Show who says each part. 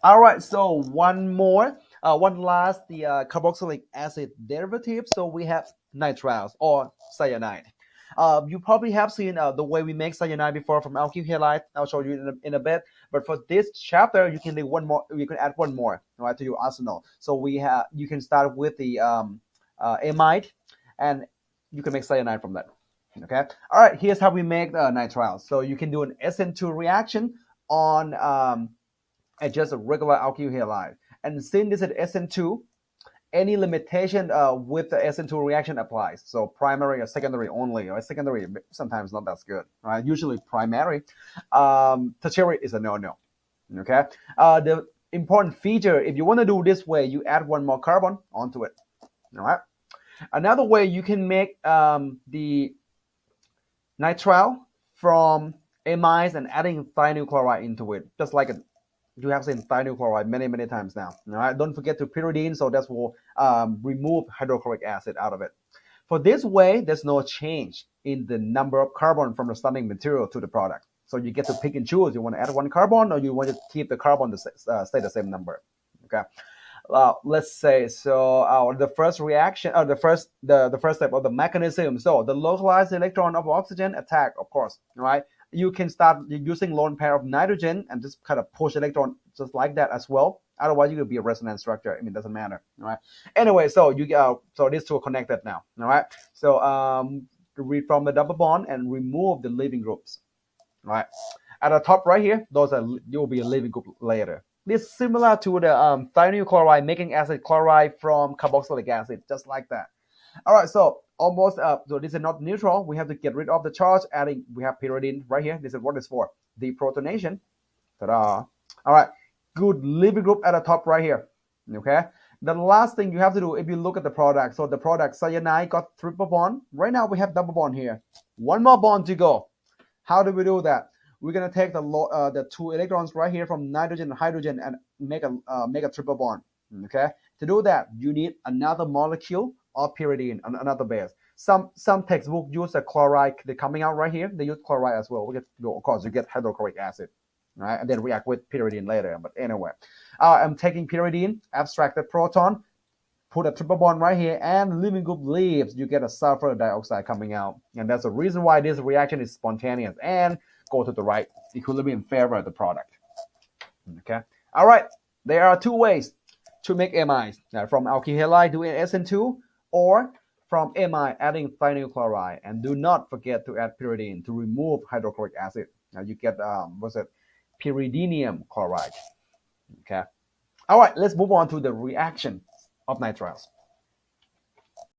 Speaker 1: All right, so one last, the carboxylic acid derivative. So we have nitriles or cyanide. You probably have seen the way we make cyanide before from alkyl halide. I'll show you in a bit. But for this chapter, you can do one more. You can add one more, right, to your arsenal. So you can start with the amide, and you can make cyanide from that. Okay. All right. Here's how we make nitriles. So you can do an SN2 reaction on just a regular alkyl halide. And since this is SN2, any limitation with the SN2 reaction applies. So primary or secondary only, or secondary sometimes not that good, right? Usually primary. Tertiary is a no-no. Okay. The important feature, if you want to do this way, you add one more carbon onto it. All right. Another way you can make the nitrile from amides and adding thionyl chloride into it, just like you have seen thionyl chloride many times now. All right, don't forget to pyridine, so that will remove hydrochloric acid out of it. For this way, there's no change in the number of carbon from the starting material to the product. So you get to pick and choose. You want to add one carbon, or you want to keep the carbon to stay the same number. Okay. Let's say so. The first reaction, the first step of the mechanism. So the localized electron of oxygen attack, of course, right? You can start using lone pair of nitrogen and just kind of push electron just like that as well. Otherwise, you could be a resonance structure. I mean, it doesn't matter, all right? Anyway, so so these two are connected now, all right? So read from the double bond and remove the leaving groups, all right? At the top right here, those will be a leaving group later. This is similar to the thionyl chloride making acid chloride from carboxylic acid, just like that. All right, so almost so this is not neutral. We have to get rid of the charge. We have pyridine right here. This is what it's for, deprotonation. Ta-da! All right, good leaving group at the top right here. Okay. The last thing you have to do, if you look at the product, so the product cyanide got triple bond. Right now we have double bond here. One more bond to go. How do we do that? We're gonna take the two electrons right here from nitrogen and hydrogen and make a triple bond. Okay. To do that, you need another molecule of pyridine, another base. Some textbook use a chloride. They're coming out right here. They use chloride as well. Of course, you get hydrochloric acid, right? And then react with pyridine later. But anyway, I'm taking pyridine, abstracted proton, put a triple bond right here, and leaving group leaves. You get a sulfur dioxide coming out, and that's the reason why this reaction is spontaneous and go to the right equilibrium in favor of the product. Okay. All right. There are two ways to make amides. Now, from alkyl halide doing SN2, or from amide adding thionyl chloride. And do not forget to add pyridine to remove hydrochloric acid. Now you get pyridinium chloride. Okay. All right, let's move on to the reaction of nitriles.